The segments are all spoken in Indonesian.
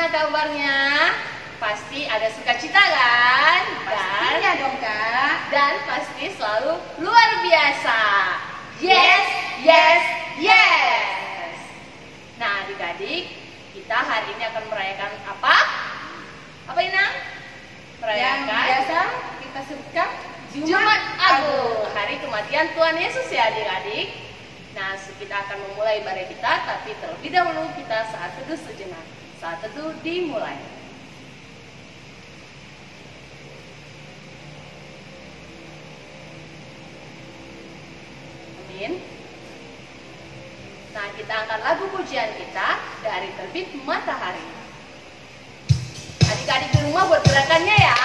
kabarnya? Pasti ada sukacita kan? Pastinya dong Kak. Dan pasti selalu luar biasa. Yes, yes, yes. Nah adik-adik, kita hari ini akan merayakan apa? Apa Inang? Yang biasa kita sebutkan Jumat Agung, hari kematian Tuhan Yesus ya adik-adik. Nah kita akan memulai ibadah kita, tapi terlebih dahulu kita saat teduh sejenak. Saat teduh dimulai. Amin. Nah kita angkat lagu pujian kita dari Terbit Matahari. Adik-adik di rumah buat gerakannya ya.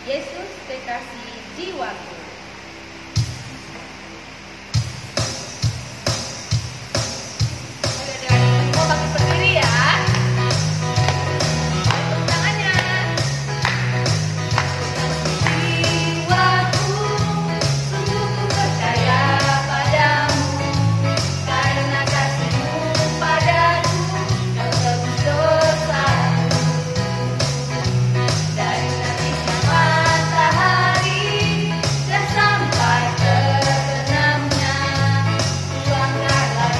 Yesus kekasih jiwaku. Adik-adik semua bangkit berdiri ya. Tepuk tangannya. Jiwaku sungguh percaya padamu, karena kasih-Mu padaku kau tebus dosaku. Dari terbitnya matahari dan sampai terbenamnya, tuangkanlah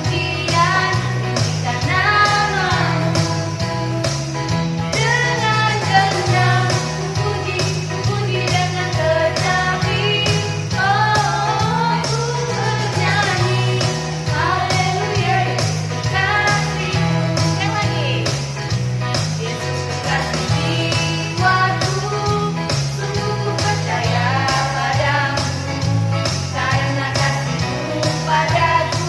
pujian, tinggikan nama-Mu. Dengan genang puji dengan kecapi, oh ku bernyanyi, haleluya Yesus kekasih-Mu. Yang lagi. Yesus kekasih jiwaku, sungguh percaya padamu, karena kasih-Mu padaku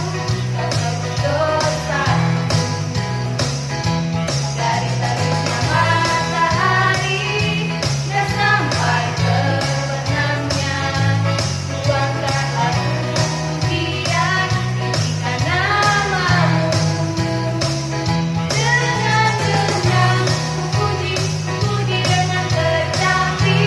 kau tebus dosaku. Dari terbitnya matahari dan sampai terbenamnya, tuangkanlah pujian, tinggikan nama-Mu. Dengan genang puji dengan kecapi,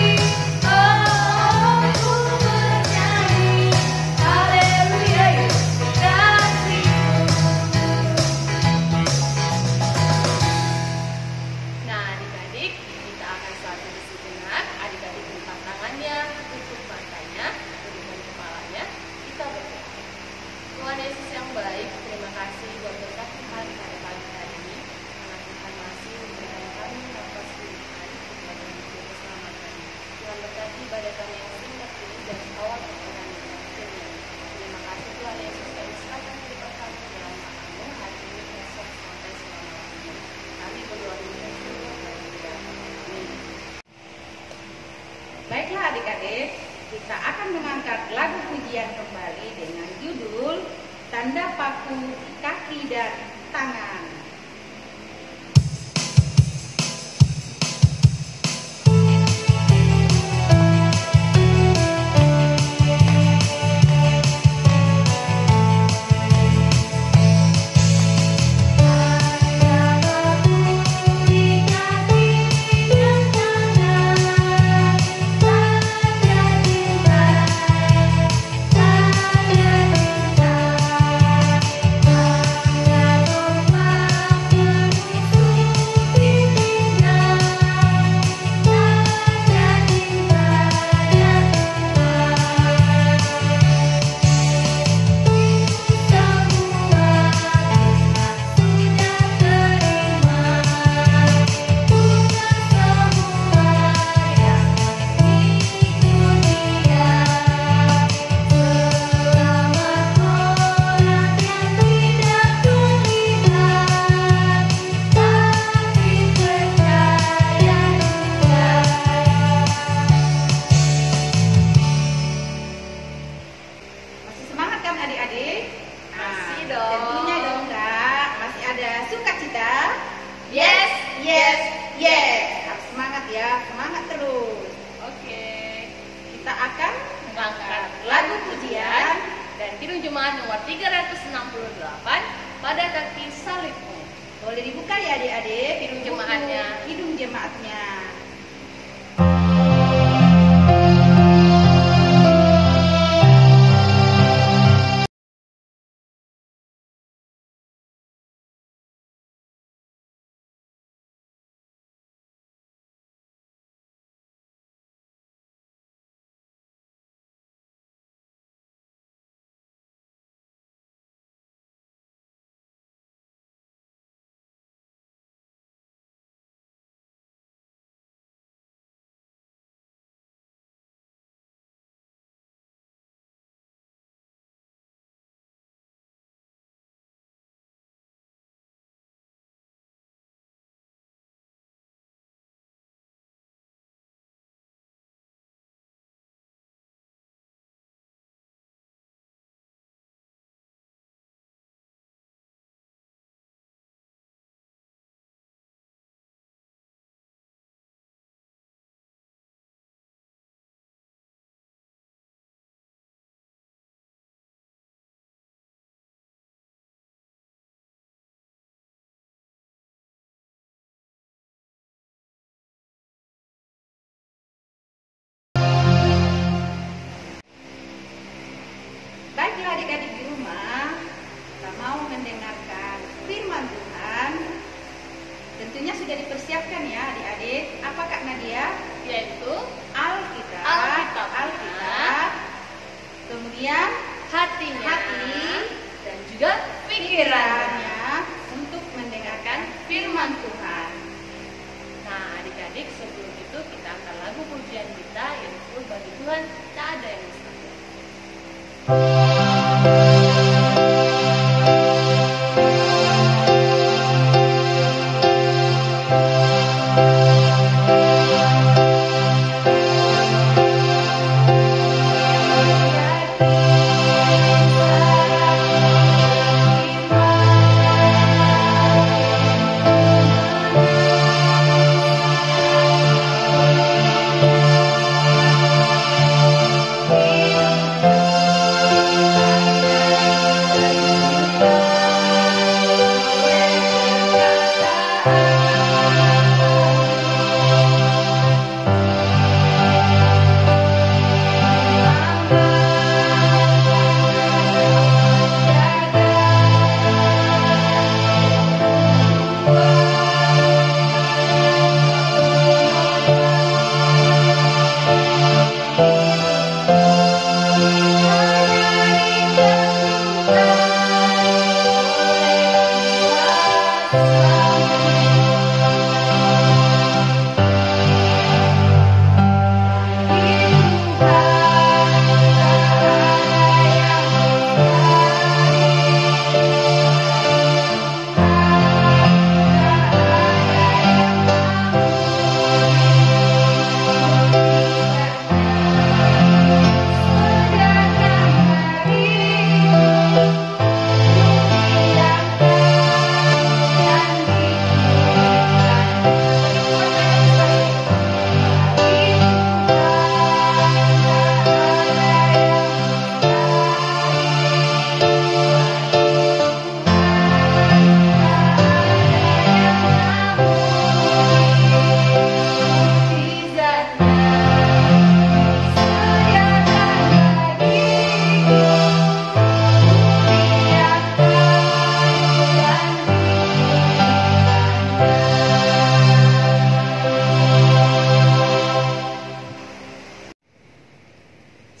oh ku bernyanyi, haleluya Yesus kekasih-Mu. Nah adik-adik, kita akan saat ini sejenak. Adik-adik lipat tangannya, tutup matanya, tundukkan kepalanya. Kita berdoa. Tuhan Yesus yang baik, terima kasih buat berkat Tuhan pada pagi hari ini. Karena Tuhan masih memberikan kami nafas kehidupan dan menuju keselamatan. Tuhan berkati ibadah kami yang singkat ini dari awal kepada akhirnya. Terima kasih Tuhan Yesus, kami serahkan kehidupan kami dalam tangan-Mu hari ini, besok, sampai selama-lamanya. Kami berdoa di dalam nama Tuhan. Amin. Baiklah adik-adik, kita akan mengangkat lagu pujian kembali dengan judul Tanda Paku di Kaki dan Tangan. Di kaki dan tangan, tanda halaman nomor 368 pada kaki salibmu. Boleh dibuka ya adik-adik Hidung jemaatnya. Hidung jemaatnya. Baiklah adik-adik di rumah, kita mau mendengarkan firman Tuhan. Tentunya sudah dipersiapkan ya adik-adik. Apa Kak Nadia? Yaitu Alkitab. Kemudian hatinya hati dan juga pikirannya. pikirannya untuk mendengarkan firman Tuhan. Nah, adik-adik, sebelum itu kita akan lagu pujian kita, yaitu bagi Tuhan tak ada yang mustahil.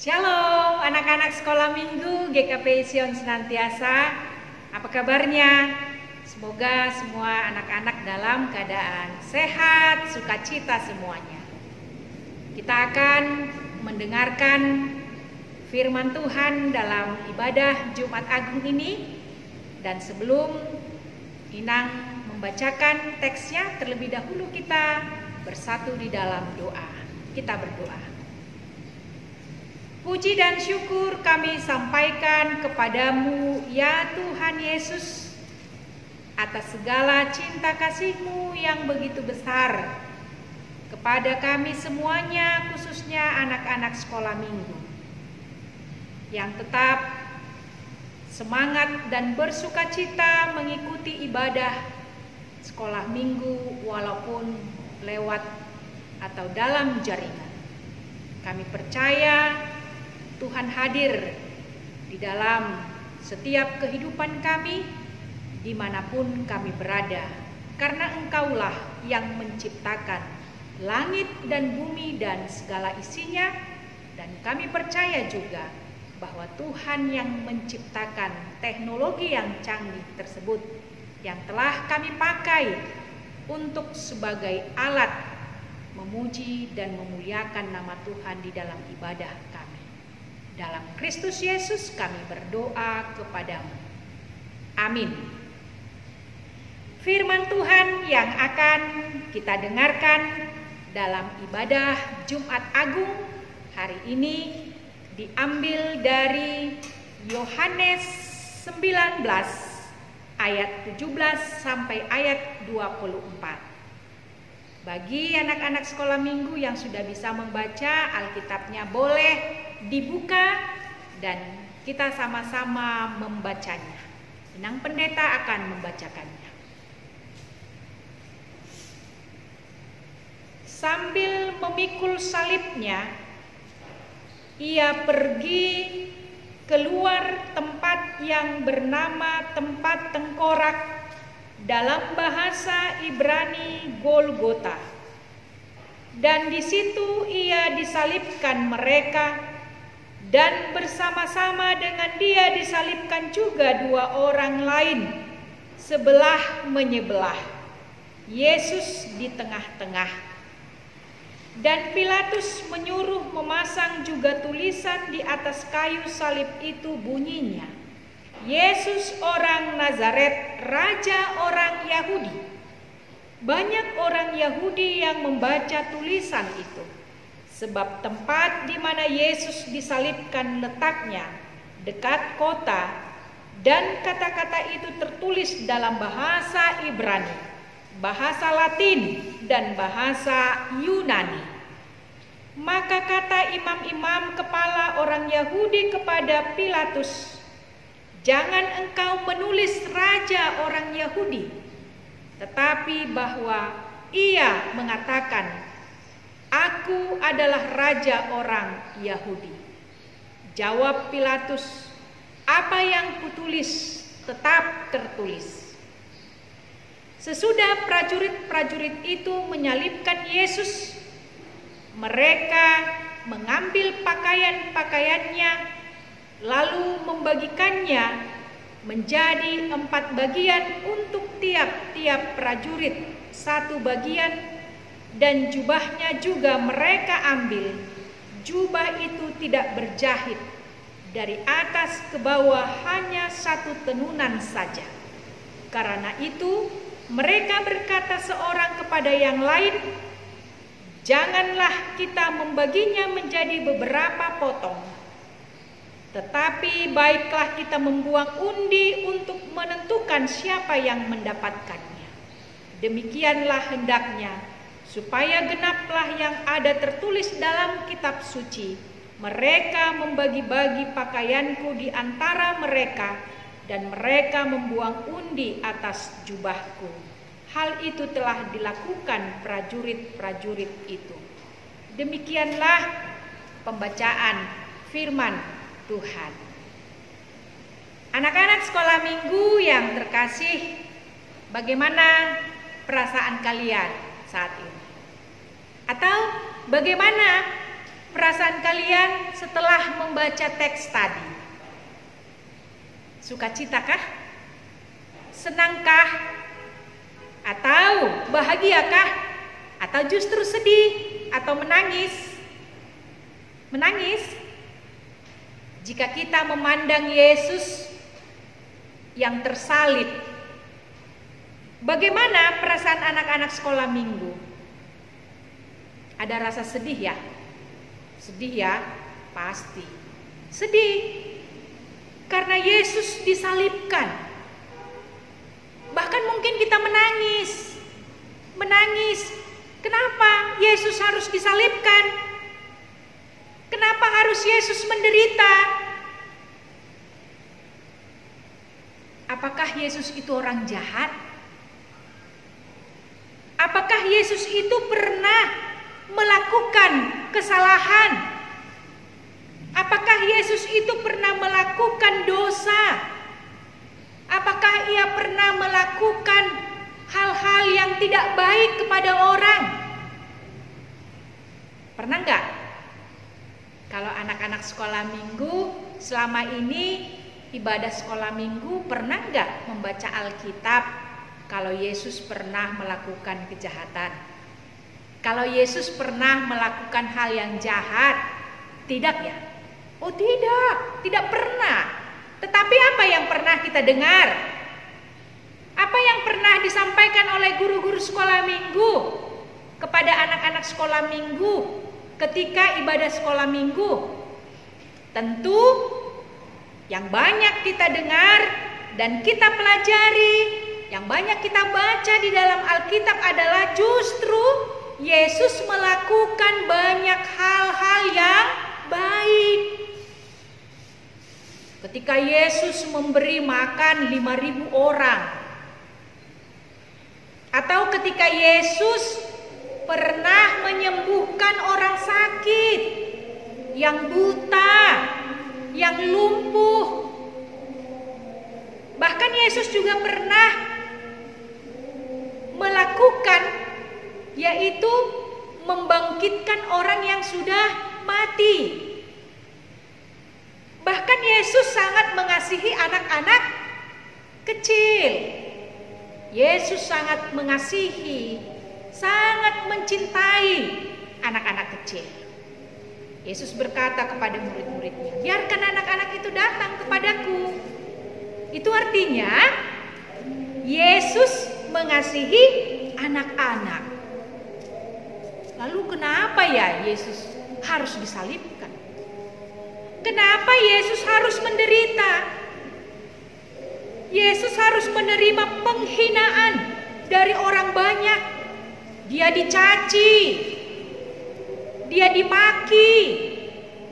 Shalom anak-anak sekolah minggu GKP Sion Senantiasa. Apa kabarnya? Semoga semua anak-anak dalam keadaan sehat, sukacita semuanya. Kita akan mendengarkan firman Tuhan dalam ibadah Jumat Agung ini. Dan sebelum Inang membacakan teksnya, terlebih dahulu kita bersatu di dalam doa. Kita berdoa. Puji dan syukur kami sampaikan kepadamu ya Tuhan Yesus, atas segala cinta kasih-Mu yang begitu besar kepada kami semuanya, khususnya anak-anak sekolah minggu yang tetap semangat dan bersukacita mengikuti ibadah sekolah minggu walaupun lewat atau dalam jaringan. Kami percaya Tuhan hadir di dalam setiap kehidupan kami dimanapun kami berada, karena Engkaulah yang menciptakan langit dan bumi dan segala isinya, dan kami percaya juga bahwa Tuhan yang menciptakan teknologi yang canggih tersebut yang telah kami pakai untuk sebagai alat memuji dan memuliakan nama Tuhan di dalam ibadah kami. Dalam Kristus Yesus kami berdoa kepadamu. Amin. Firman Tuhan yang akan kita dengarkan dalam ibadah Jumat Agung hari ini diambil dari Yohanes 19 ayat 17 sampai ayat 24. Bagi anak-anak sekolah minggu yang sudah bisa membaca Alkitabnya, boleh dibuka dan kita sama-sama membacanya. Inang Pendeta akan membacakannya. Sambil memikul salibnya, ia pergi keluar tempat yang bernama tempat tengkorak, dalam bahasa Ibrani Golgota. Dan di situ ia disalibkan mereka, dan bersama-sama dengan dia disalibkan juga dua orang lain, sebelah menyebelah, Yesus di tengah-tengah. Dan Pilatus menyuruh memasang juga tulisan di atas kayu salib itu, bunyinya, Yesus orang Nazaret, Raja orang Yahudi. Banyak orang Yahudi yang membaca tulisan itu, sebab tempat di mana Yesus disalibkan letaknya dekat kota, dan kata-kata itu tertulis dalam bahasa Ibrani, bahasa Latin, dan bahasa Yunani. Maka kata imam-imam kepala orang Yahudi kepada Pilatus, "Jangan engkau menulis Raja orang Yahudi, tetapi bahwa ia mengatakan, Aku adalah Raja orang Yahudi." Jawab Pilatus, "Apa yang kutulis tetap tertulis." Sesudah prajurit-prajurit itu menyalibkan Yesus, mereka mengambil pakaian-pakaiannya, lalu membagikannya menjadi 4 bagian untuk tiap-tiap prajurit 1 bagian, dan jubahnya juga mereka ambil. Jubah itu tidak berjahit, dari atas ke bawah hanya 1 tenunan saja. Karena itu mereka berkata seorang kepada yang lain, "Janganlah kita membaginya menjadi beberapa potong, tetapi baiklah kita membuang undi untuk menentukan siapa yang mendapatkannya. Demikianlah hendaknya, supaya genaplah yang ada tertulis dalam kitab suci, mereka membagi-bagi pakaianku di antara mereka, dan mereka membuang undi atas jubahku." Hal itu telah dilakukan prajurit-prajurit itu. Demikianlah pembacaan firman Tuhan. Anak-anak sekolah minggu yang terkasih, bagaimana perasaan kalian saat ini? Atau bagaimana perasaan kalian setelah membaca teks tadi? Sukacitakah? Senangkah? Atau bahagiakah? Atau justru sedih? Atau menangis? Menangis? Jika kita memandang Yesus yang tersalib, bagaimana perasaan anak-anak sekolah minggu? Ada rasa sedih ya? Sedih ya? Pasti. Sedih. Karena Yesus disalibkan. Bahkan mungkin kita menangis. Menangis. Kenapa Yesus harus disalibkan? Kenapa harus Yesus menderita? apakah Yesus itu orang jahat? Apakah Yesus itu pernah melakukan kesalahan? Apakah Yesus itu pernah melakukan dosa? Apakah ia pernah melakukan hal-hal yang tidak baik kepada orang? Pernah enggak? Kalau anak-anak sekolah minggu selama ini ibadah sekolah minggu, pernah enggak membaca Alkitab kalau Yesus pernah melakukan kejahatan? Kalau Yesus pernah melakukan hal yang jahat? Tidak ya? Oh tidak pernah. Tetapi apa yang pernah kita dengar? Apa yang pernah disampaikan oleh guru-guru sekolah minggu kepada anak-anak sekolah minggu ketika ibadah sekolah minggu? Tentu yang banyak kita dengar dan kita pelajari, yang banyak kita baca di dalam Alkitab adalah justru Yesus melakukan banyak hal-hal yang baik. Ketika Yesus memberi makan 5.000 orang, atau ketika Yesus pernah menyembuhkan orang sakit, yang buta, yang lumpuh. Bahkan Yesus juga pernah melakukan, yaitu membangkitkan orang yang sudah mati. Bahkan Yesus sangat mengasihi anak-anak kecil. Yesus sangat mengasihi, sangat mencintai anak-anak kecil. Yesus berkata kepada murid-muridnya, biarkan anak-anak itu datang kepadaku. Itu artinya Yesus mengasihi anak-anak. Lalu kenapa ya Yesus harus disalibkan? Kenapa Yesus harus menderita? Yesus harus menerima penghinaan dari orang banyak. Dia dicaci, dia dimaki,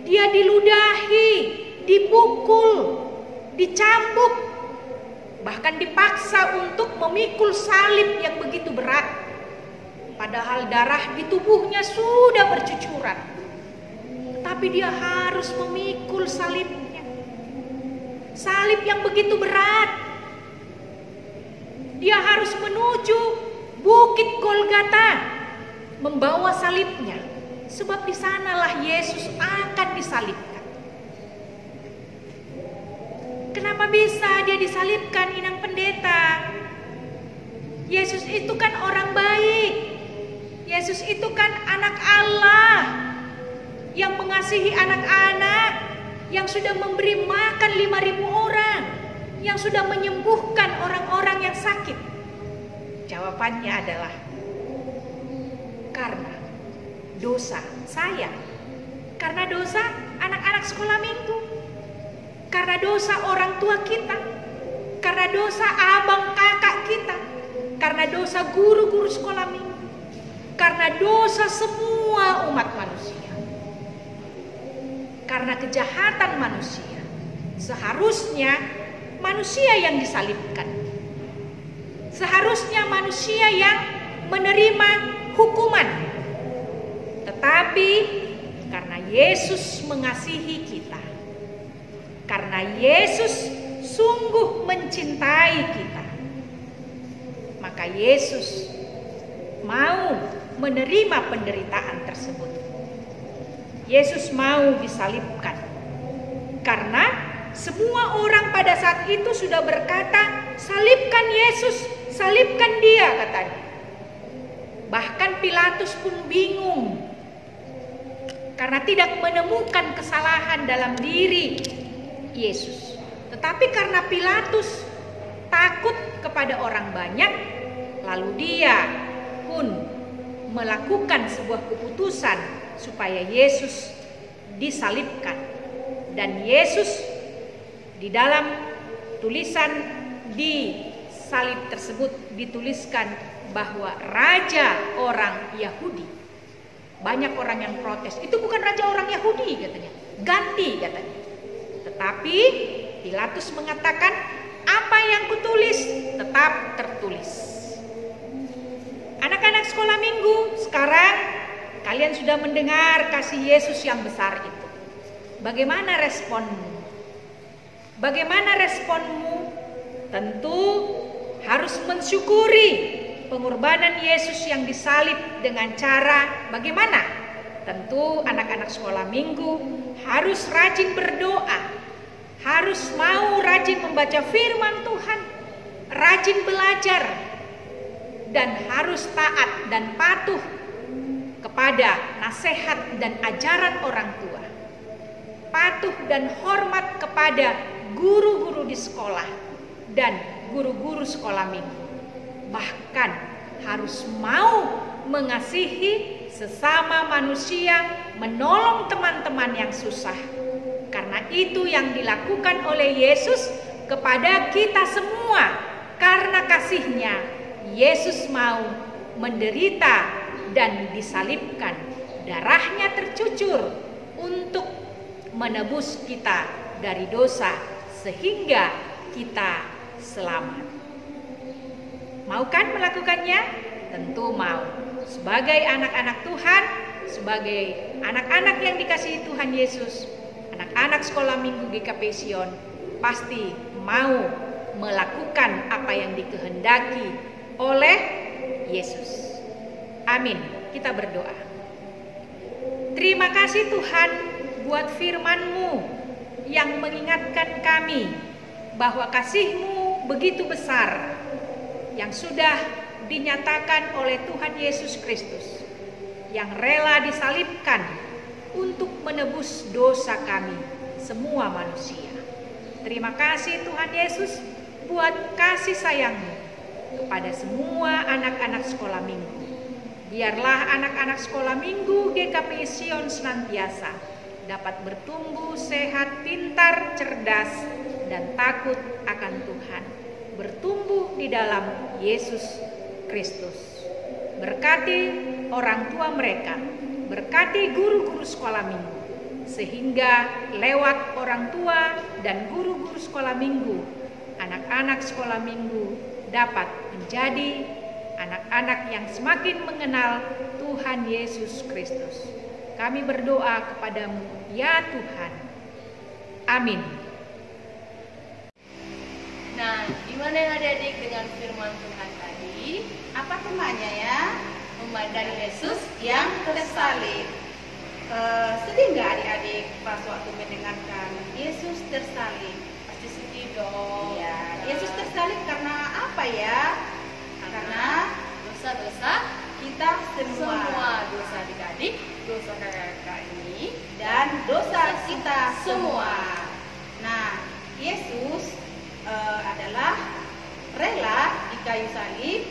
dia diludahi, dipukul, dicambuk, bahkan dipaksa untuk memikul salib yang begitu berat. Padahal darah di tubuhnya sudah bercucuran. Tapi dia harus memikul salibnya. Salib yang begitu berat. Dia harus menuju Bukit Golgota membawa salibnya. Sebab di sanalah Yesus akan disalibkan. Kenapa bisa dia disalibkan, Inang Pendeta? Yesus itu kan orang baik. Yesus itu kan anak Allah yang mengasihi anak-anak, yang sudah memberi makan 5.000 orang, yang sudah menyembuhkan orang-orang yang sakit. Jawabannya adalah karena dosa saya, karena dosa anak-anak sekolah minggu, karena dosa orang tua kita, karena dosa abang kakak kita, karena dosa guru-guru sekolah minggu, karena dosa semua umat manusia. Karena kejahatan manusia, seharusnya manusia yang disalibkan. Seharusnya manusia yang menerima hukuman. Tetapi karena Yesus mengasihi kita, karena Yesus sungguh mencintai kita, maka Yesus mau menerima penderitaan tersebut. Yesus mau disalibkan karena semua orang pada saat itu sudah berkata, salibkan Yesus, salibkan dia, katanya. Bahkan Pilatus pun bingung karena tidak menemukan kesalahan dalam diri Yesus. Tetapi karena Pilatus takut kepada orang banyak, lalu dia pun melakukan sebuah keputusan supaya Yesus disalibkan. Dan Yesus di dalam tulisan di salib tersebut dituliskan bahwa raja orang Yahudi. Banyak orang yang protes, itu bukan raja orang Yahudi katanya, ganti katanya. Tetapi Pilatus mengatakan, apa apa yang kutulis tetap tertulis. Anak-anak sekolah minggu, sekarang kalian sudah mendengar kasih Yesus yang besar itu. Bagaimana responmu? Bagaimana responmu? Tentu harus mensyukuri pengorbanan Yesus yang disalib dengan cara bagaimana? Tentu anak-anak sekolah minggu harus rajin berdoa, harus mau rajin membaca firman Tuhan, rajin belajar, dan harus taat dan patuh kepada nasihat dan ajaran orang tua. Patuh dan hormat kepada guru-guru di sekolah dan guru-guru sekolah minggu. Bahkan harus mau mengasihi sesama manusia, menolong teman-teman yang susah. Karena itu yang dilakukan oleh Yesus kepada kita semua. Karena kasih-Nya, Yesus mau menderita dan disalibkan. Darah-Nya tercucur untuk menebus kita dari dosa sehingga kita selamat. Mau kan melakukannya? Tentu mau. Sebagai anak-anak Tuhan, sebagai anak-anak yang dikasihi Tuhan Yesus, anak-anak sekolah minggu GKP Sion pasti mau melakukan apa yang dikehendaki oleh Yesus. Amin. Kita berdoa. Terima kasih Tuhan buat firman-Mu yang mengingatkan kami bahwa kasih-Mu begitu besar yang sudah dinyatakan oleh Tuhan Yesus Kristus yang rela disalibkan untuk menebus dosa kami semua manusia. Terima kasih Tuhan Yesus buat kasih sayang-Mu kepada semua anak-anak sekolah minggu. Biarlah anak-anak sekolah minggu GKP Sion senantiasa dapat bertumbuh sehat, pintar, cerdas, dan takut akan Tuhan. Bertumbuh di dalam Yesus Kristus. Berkati orang tua mereka, berkati guru-guru sekolah minggu, sehingga lewat orang tua dan guru-guru sekolah minggu, anak-anak sekolah minggu dapat menjadi anak-anak yang semakin mengenal Tuhan Yesus Kristus. Kami berdoa kepadamu, ya Tuhan. Amin. Nah, gimana adik-adik dengan firman Tuhan tadi? Apa temanya ya? Memandang Yesus Yang tersalib. Sedih nggak adik-adik pas waktu mendengarkan Yesus tersalib? pasti sedih dong. Ya, Yesus tersalib karena apa ya? Karena dosa-dosa kita semua dosa adik-adik, dosa kakak-kakak ini, dan dosa kita semua. Nah, Yesus adalah rela di kayu salib,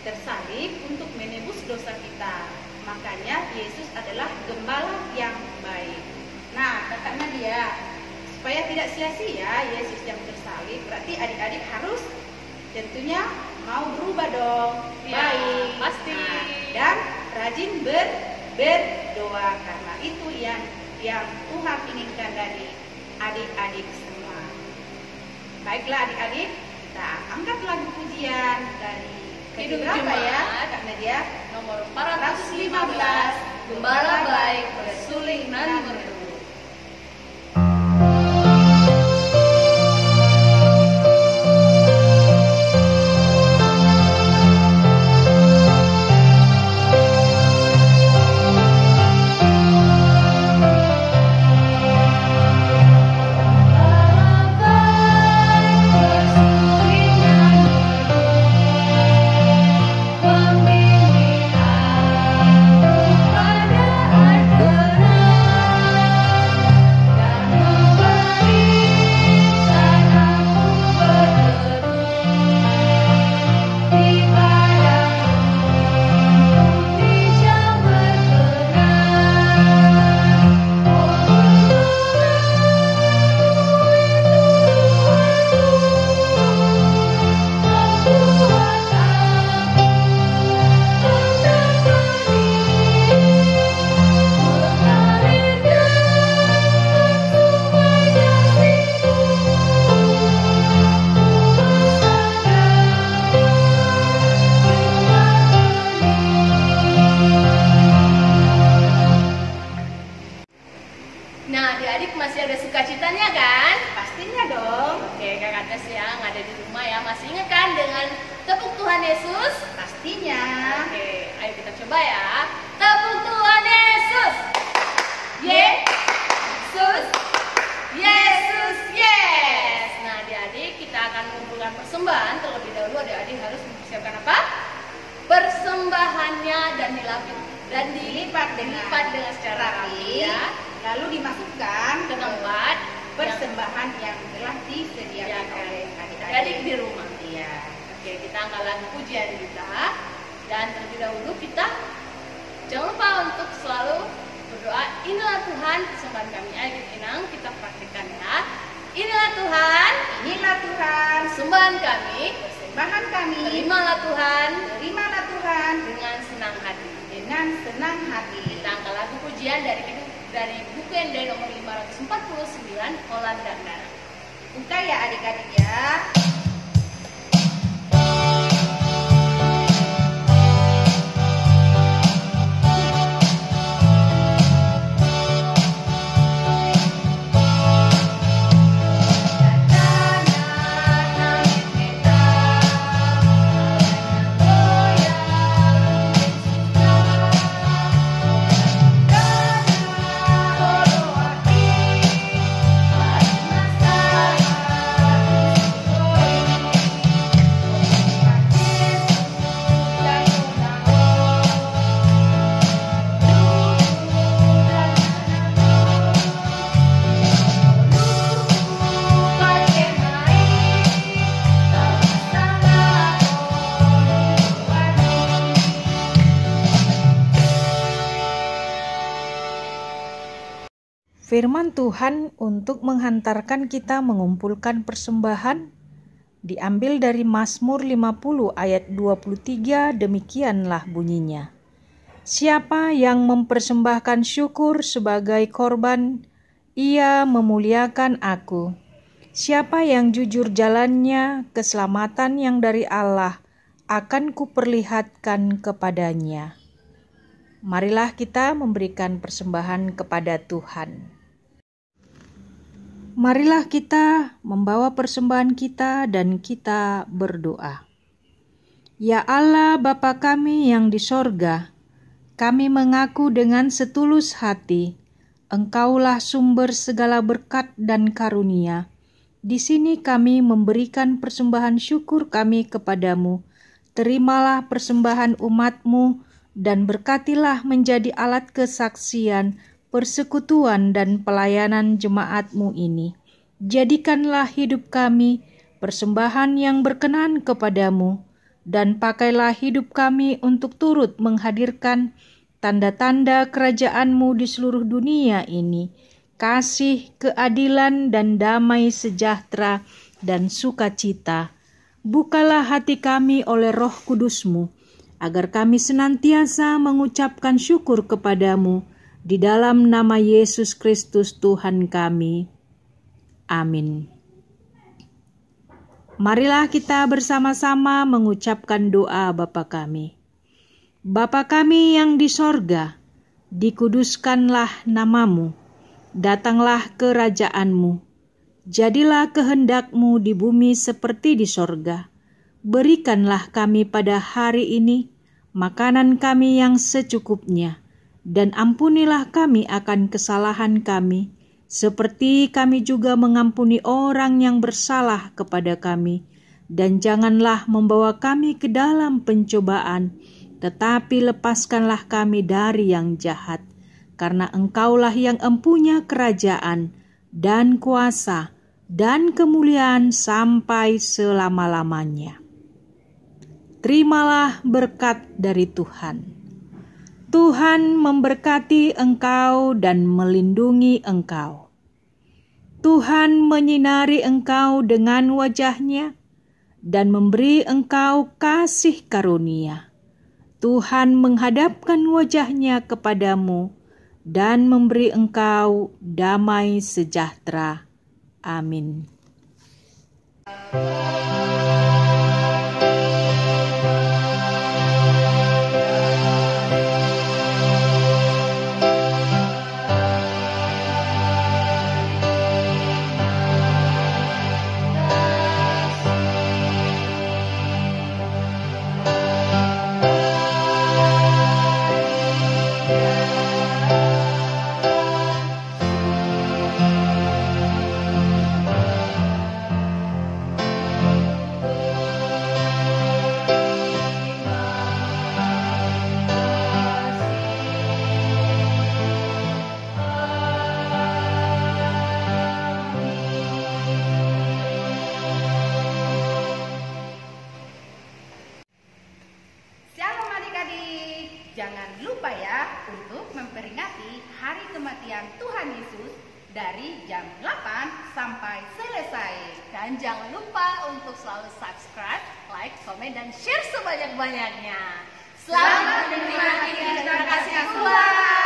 tersalib untuk menebus dosa kita. Makanya Yesus adalah gembala yang baik. Nah, kakak Nadia, supaya tidak sia-sia Yesus yang tersalib, berarti adik-adik harus tentunya mau berubah dong, Ya, baik, pasti. Nah, dan rajin berdoa karena itu yang Tuhan inginkan dari adik-adik semua. Baiklah adik-adik, kita angkat lagu pujian dari Hidup berapa Jemaat. ya Kak Nadia? Nomor 415, Gembala Baik Bersuling dan Berteduh. Pembimbing aku pada ajaran Nah, adik-adik masih ada sukacitanya kan? Pastinya dong. Oke, Kakak Tes yang ada di rumah ya, masih ingat kan dengan tepuk Tuhan Yesus? Pastinya. Oke, ayo kita coba ya. Tepuk Tuhan Yesus. Yesus. Yesus, yes. Nah, adik-adik kita akan mengumpulkan persembahan. Terlebih dahulu adik-adik harus mempersiapkan apa? Persembahannya dan dilipat dengan secara rapi ya. Lalu dimasukkan Ke tempat persembahan yang telah disediakan oleh adik adik-adik di rumah. Iya. Oke, kita angkat lagu pujian kita. Dan terlebih dahulu kita jangan lupa untuk selalu berdoa. Inilah Tuhan persembahan kami. Ayo kita praktikkan ya. Inilah Tuhan persembahan kami. Persembahan kami. Terimalah Tuhan dengan senang hati. Kita Kita angkat lagu pujian dari buku ND nomor 549 Holland dan Dara. buka ya adik-adik ya. Firman Tuhan untuk menghantarkan kita mengumpulkan persembahan diambil dari Mazmur 50 ayat 23, demikianlah bunyinya. Siapa yang mempersembahkan syukur sebagai korban, ia memuliakan aku. Siapa yang jujur jalannya, keselamatan yang dari Allah akan kuperlihatkan kepadanya. Marilah kita memberikan persembahan kepada Tuhan. Marilah kita membawa persembahan kita dan kita berdoa. Ya Allah Bapa kami yang di sorga, kami mengaku dengan setulus hati, Engkaulah sumber segala berkat dan karunia. Di sini kami memberikan persembahan syukur kami kepadamu. Terimalah persembahan umat-Mu dan berkatilah menjadi alat kesaksian, persekutuan dan pelayanan jemaat-Mu ini. Jadikanlah hidup kami persembahan yang berkenan kepadamu, dan pakailah hidup kami untuk turut menghadirkan tanda-tanda kerajaan-Mu di seluruh dunia ini, kasih, keadilan, dan damai sejahtera dan sukacita. Bukalah hati kami oleh Roh Kudus-Mu, agar kami senantiasa mengucapkan syukur kepadamu, di dalam nama Yesus Kristus Tuhan kami. Amin. Marilah kita bersama-sama mengucapkan doa Bapa kami. Bapa kami yang di sorga, dikuduskanlah namamu, datanglah kerajaan-Mu, jadilah kehendak-Mu di bumi seperti di sorga. Berikanlah kami pada hari ini makanan kami yang secukupnya, dan ampunilah kami akan kesalahan kami, seperti kami juga mengampuni orang yang bersalah kepada kami. Dan janganlah membawa kami ke dalam pencobaan, tetapi lepaskanlah kami dari yang jahat. Karena Engkaulah yang empunya kerajaan, dan kuasa, dan kemuliaan sampai selama-lamanya. Terimalah berkat dari Tuhan. Tuhan memberkati engkau dan melindungi engkau. Tuhan menyinari engkau dengan wajah-Nya dan memberi engkau kasih karunia. Tuhan menghadapkan wajah-Nya kepadamu dan memberi engkau damai sejahtera. Amin. Jangan lupa ya untuk memperingati hari kematian Tuhan Yesus dari jam 8 sampai selesai. Dan jangan lupa untuk selalu subscribe, like, komen, dan share sebanyak-banyaknya. Selamat menikmati dan kasih Tuhan.